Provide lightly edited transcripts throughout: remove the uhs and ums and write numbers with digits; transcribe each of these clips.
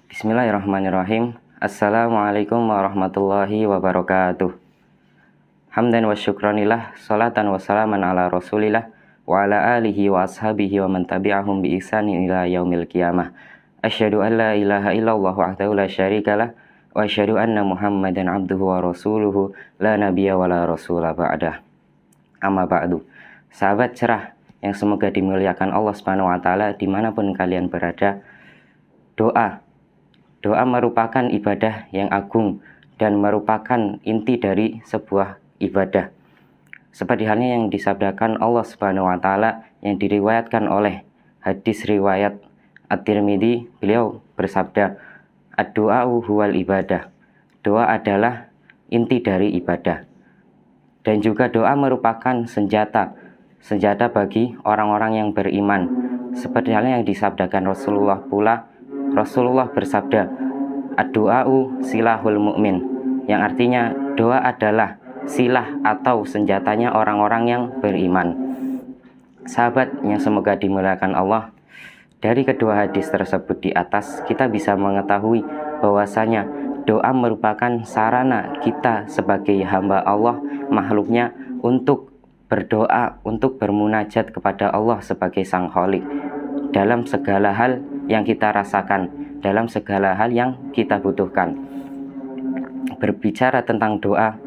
Bismillahirrahmanirrahim. Assalamualaikum warahmatullahi wabarakatuh. Hamdan wa syukranillah, salatan wa salaman ala rasulillah, wa ala alihi wa ashabihi wa man tabi'ahum bi ihsanin ila yaumil qiyamah. Asyhadu an la ilaha illallah wahdahu la syarikalah, wa asyhadu anna Muhammadan abduhu wa rasuluhu, la nabiyya wa la rasula ba'dah. Amma ba'du. Sahabat cerah yang semoga dimuliakan Allah Subhanahu wa taala dimanapun kalian berada, Doa merupakan ibadah yang agung dan merupakan inti dari sebuah ibadah. Seperti halnya yang disabdakan Allah Subhanahu wa taala yang diriwayatkan oleh hadis riwayat At-Tirmidzi, beliau bersabda, "Ad-du'a'u huwal ibadah." Doa adalah inti dari ibadah. Dan juga doa merupakan senjata bagi orang-orang yang beriman. Seperti halnya yang disabdakan Rasulullah pula, Rasulullah bersabda, "Ad-du'a'u silahul mu'min," yang artinya doa adalah silah atau senjatanya orang-orang yang beriman. Sahabat yang semoga dimuliakan Allah, dari kedua hadis tersebut di atas kita bisa mengetahui bahwasanya doa merupakan sarana kita sebagai hamba Allah, makhluknya, untuk berdoa, untuk bermunajat kepada Allah sebagai Sang Khalik dalam segala hal yang kita rasakan, dalam segala hal yang kita butuhkan. Berbicara tentang doa,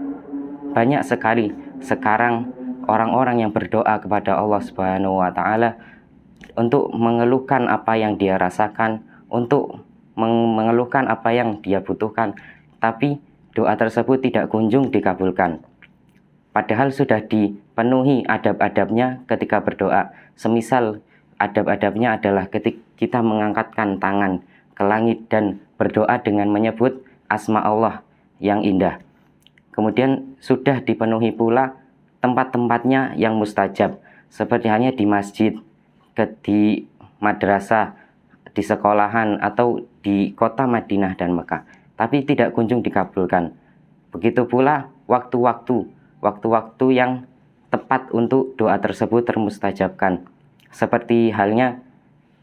banyak sekali sekarang orang-orang yang berdoa kepada Allah Subhanahu wa taala untuk mengeluhkan apa yang dia rasakan, untuk mengeluhkan apa yang dia butuhkan, tapi doa tersebut tidak kunjung dikabulkan. Padahal sudah dipenuhi adab-adabnya ketika berdoa. Semisal adab-adabnya adalah ketika kita mengangkatkan tangan ke langit dan berdoa dengan menyebut asma Allah yang indah. Kemudian sudah dipenuhi pula tempat-tempatnya yang mustajab, seperti halnya di masjid, di madrasah, di sekolahan, atau di kota Madinah dan Mekah. Tapi tidak kunjung dikabulkan. Begitu pula waktu-waktu yang tepat untuk doa tersebut termustajabkan. Seperti halnya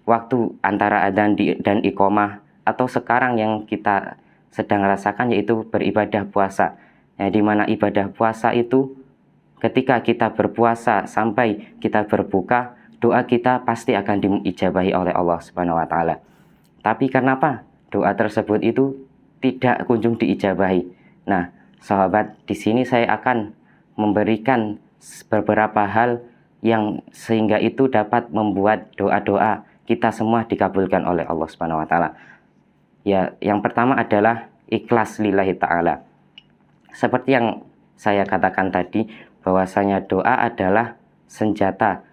waktu antara adzan dan iqamah, atau sekarang yang kita sedang rasakan yaitu beribadah puasa. Di mana ibadah puasa itu ketika kita berpuasa sampai kita berbuka, doa kita pasti akan diijabahi oleh Allah Subhanahu wa taala. Tapi kenapa doa tersebut itu tidak kunjung diijabahi? Nah, sahabat, di sini saya akan memberikan beberapa hal yang sehingga itu dapat membuat doa-doa kita semua dikabulkan oleh Allah Subhanahu wa taala. Ya, yang pertama adalah ikhlas lillahi ta'ala. Seperti yang saya katakan tadi, bahwasanya doa adalah senjata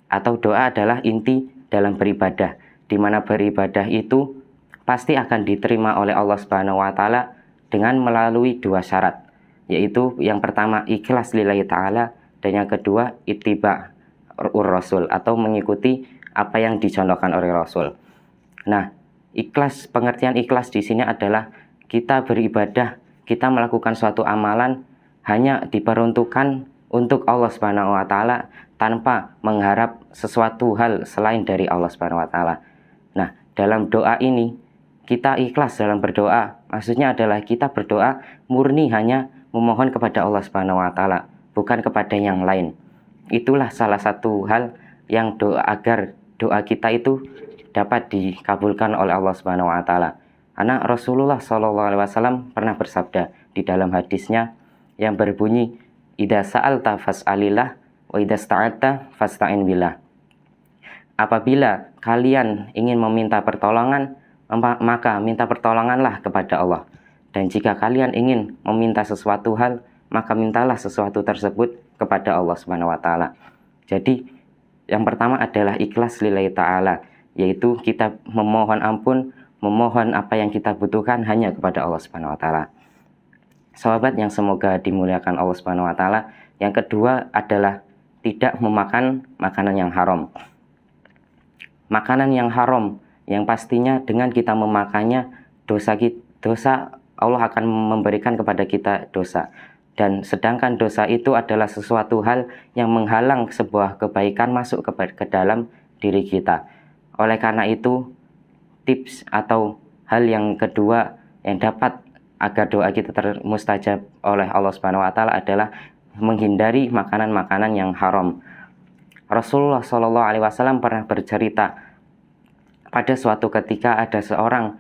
atau doa adalah inti dalam beribadah, di mana beribadah itu pasti akan diterima oleh Allah Subhanahu wa taala dengan melalui dua syarat, yaitu yang pertama ikhlas lillahi ta'ala, dan yang kedua ittiba Rasul atau mengikuti apa yang dicontohkan oleh Rasul. Nah, ikhlas, pengertian ikhlas di sini adalah kita beribadah, kita melakukan suatu amalan hanya diperuntukkan untuk Allah Subhanahu wa taala tanpa mengharap sesuatu hal selain dari Allah Subhanahu wa taala. Nah, dalam doa ini kita ikhlas dalam berdoa. Maksudnya adalah kita berdoa murni hanya memohon kepada Allah Subhanahu wa taala, bukan kepada yang lain. Itulah salah satu hal yang agar doa kita itu dapat dikabulkan oleh Allah Subhanahu wa taala. Karena Rasulullah SAW pernah bersabda di dalam hadisnya yang berbunyi, "Idza sa'alta fas'alillah wa idza sta'adta fasta'in billah." Apabila kalian ingin meminta pertolongan, maka minta pertolonganlah kepada Allah. Dan jika kalian ingin meminta sesuatu hal, maka mintalah sesuatu tersebut kepada Allah Subhanahu wa taala. Jadi yang pertama adalah ikhlas lillahi ta'ala, yaitu kita memohon ampun, memohon apa yang kita butuhkan hanya kepada Allah Subhanahu wa taala. Sahabat yang semoga dimuliakan Allah Subhanahu wa taala, yang kedua adalah tidak memakan makanan yang haram. Makanan yang haram yang pastinya dengan kita memakannya dosa Allah akan memberikan kepada kita dosa. Dan sedangkan dosa itu adalah sesuatu hal yang menghalang sebuah kebaikan masuk ke dalam diri kita. Oleh karena itu, tips atau hal yang kedua yang dapat agar doa kita termustajab oleh Allah Subhanahu wa taala adalah menghindari makanan-makanan yang haram. Rasulullah Shallallahu alaihi wasallam pernah bercerita pada suatu ketika ada seseorang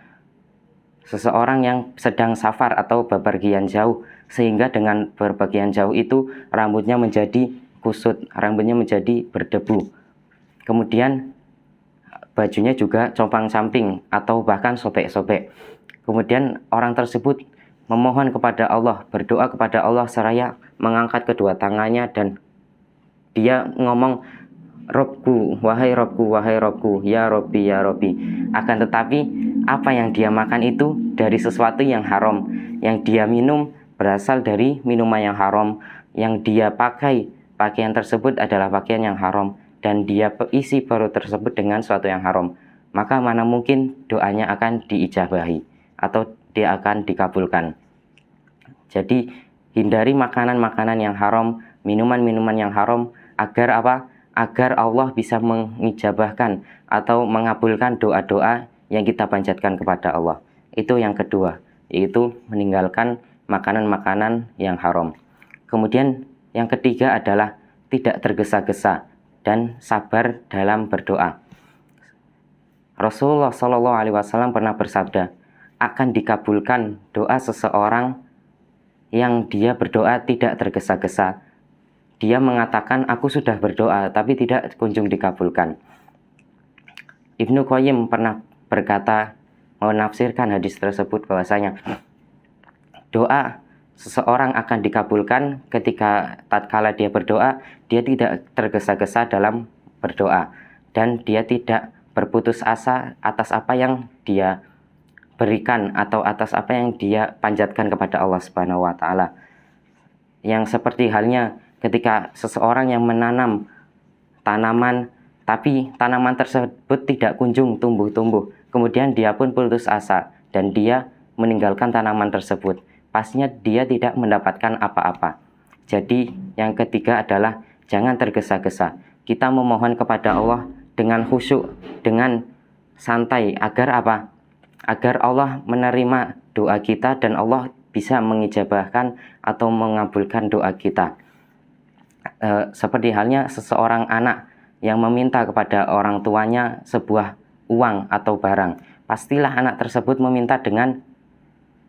yang sedang safar atau bepergian jauh, sehingga dengan bepergian jauh itu rambutnya menjadi kusut, rambutnya menjadi berdebu. Kemudian bajunya juga compang-camping atau bahkan sobek-sobek. Kemudian orang tersebut memohon kepada Allah, berdoa kepada Allah seraya mengangkat kedua tangannya dan dia ngomong, Robku, wahai Robku, ya Robbi, ya Robbi. Akan tetapi apa yang dia makan itu dari sesuatu yang haram, yang dia minum berasal dari minuman yang haram, yang dia pakai, pakaian tersebut adalah pakaian yang haram, dan dia isi perut tersebut dengan sesuatu yang haram. Maka mana mungkin doanya akan diijabahi atau dia akan dikabulkan. Jadi hindari makanan-makanan yang haram, minuman-minuman yang haram, agar apa? Agar Allah bisa mengijabahkan atau mengabulkan doa-doa yang kita panjatkan kepada Allah. Itu yang kedua, yaitu meninggalkan makanan-makanan yang haram. Kemudian yang ketiga adalah tidak tergesa-gesa dan sabar dalam berdoa. Rasulullah Shallallahu alaihi wasallam pernah bersabda, akan dikabulkan doa seseorang yang dia berdoa tidak tergesa-gesa. Dia mengatakan, aku sudah berdoa tapi tidak kunjung dikabulkan. Ibnu Qayyim pernah berkata, menafsirkan hadis tersebut bahwasanya doa seseorang akan dikabulkan ketika tatkala dia berdoa, dia tidak tergesa-gesa dalam berdoa dan dia tidak berputus asa atas apa yang dia berikan atau atas apa yang dia panjatkan kepada Allah Subhanahu wa taala. Yang seperti halnya ketika seseorang yang menanam tanaman tapi tanaman tersebut tidak kunjung tumbuh-tumbuh, kemudian dia pun putus asa dan dia meninggalkan tanaman tersebut, pastinya dia tidak mendapatkan apa-apa. Jadi yang ketiga adalah jangan tergesa-gesa. Kita memohon kepada Allah dengan khusyuk, dengan santai, agar apa? Agar Allah menerima doa kita dan Allah bisa mengijabahkan atau mengabulkan doa kita. Seperti halnya seseorang anak yang meminta kepada orang tuanya sebuah uang atau barang, pastilah anak tersebut meminta dengan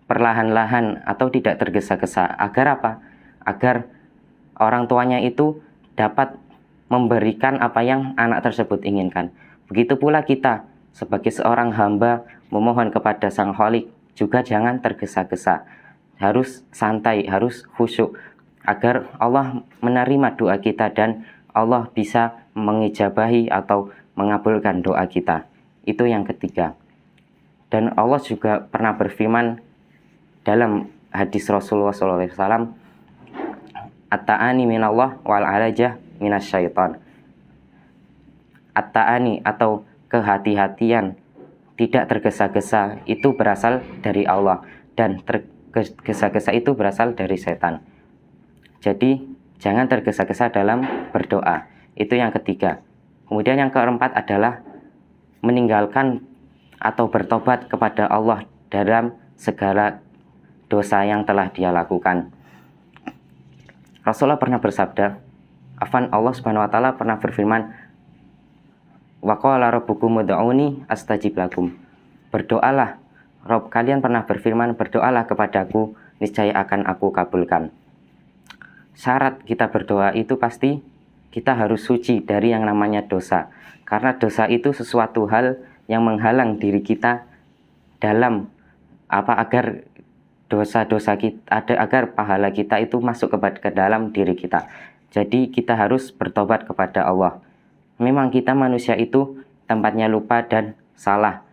perlahan-lahan atau tidak tergesa-gesa. Agar apa? Agar orang tuanya itu dapat memberikan apa yang anak tersebut inginkan. Begitu pula kita sebagai seorang hamba memohon kepada Sang Khalik juga jangan tergesa-gesa. Harus santai, harus khusyuk, agar Allah menerima doa kita dan Allah bisa mengijabahi atau mengabulkan doa kita. Itu yang ketiga. Dan Allah juga pernah berfirman dalam hadis Rasulullah SAW, At-ta'ani minallah wal alajah minasyaitan. At-ta'ani atau kehati-hatian, tidak tergesa-gesa, itu berasal dari Allah, dan tergesa-gesa itu berasal dari setan. Jadi jangan tergesa-gesa dalam berdoa. Itu yang ketiga. Kemudian yang keempat adalah meninggalkan atau bertobat kepada Allah dalam segala dosa yang telah dia lakukan. Rasulullah pernah bersabda, Allah Subhanahu wa taala pernah berfirman, wa qala rabbukum ud'uni astajib lakum. Berdoalah, Rabb kalian pernah berfirman, berdoalah kepadaku, niscaya akan aku kabulkan. Syarat kita berdoa itu pasti kita harus suci dari yang namanya dosa. Karena dosa itu sesuatu hal yang menghalang diri kita dalam agar dosa-dosa kita agar pahala kita itu masuk ke dalam diri kita. Jadi kita harus bertobat kepada Allah. Memang kita manusia itu tempatnya lupa dan salah.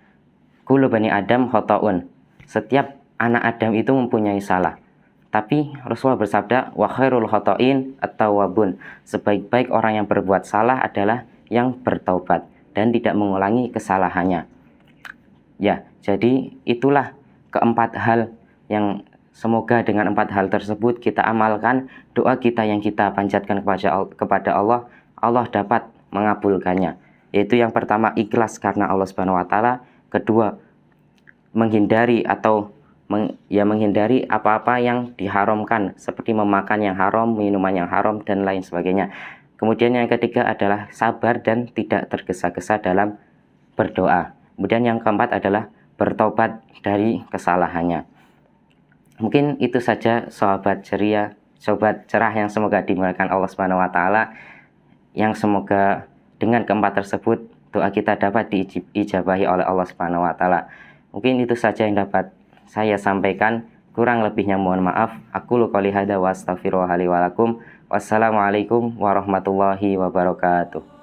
Kullu bani Adam khotoun. Setiap anak Adam itu mempunyai salah. Tapi Rasulullah bersabda, wa khairul khotoin at-tawwabun. Sebaik-baik orang yang berbuat salah adalah yang bertaubat dan tidak mengulangi kesalahannya. Ya, jadi itulah keempat hal yang semoga dengan empat hal tersebut kita amalkan, doa kita yang kita panjatkan kepada Allah, Allah dapat mengabulkannya. Yaitu yang pertama, ikhlas karena Allah Subhanahu wa taala. Kedua, menghindari atau menghindari apa-apa yang diharamkan, seperti memakan yang haram, minuman yang haram, dan lain sebagainya. Kemudian yang ketiga adalah sabar dan tidak tergesa-gesa dalam berdoa. Kemudian yang keempat adalah bertobat dari kesalahannya. Mungkin itu saja sobat ceria, sobat cerah yang semoga dimuliakan Allah Subhanahu wa taala, yang semoga dengan keempat tersebut doa kita dapat diijabahi oleh Allah Subhanahu wa taala. Mungkin itu saja yang dapat saya sampaikan. Kurang lebihnya mohon maaf. Aku qouli hadza wa astaghfirullaha li wa lakum. Wassalamualaikum warahmatullahi wabarakatuh.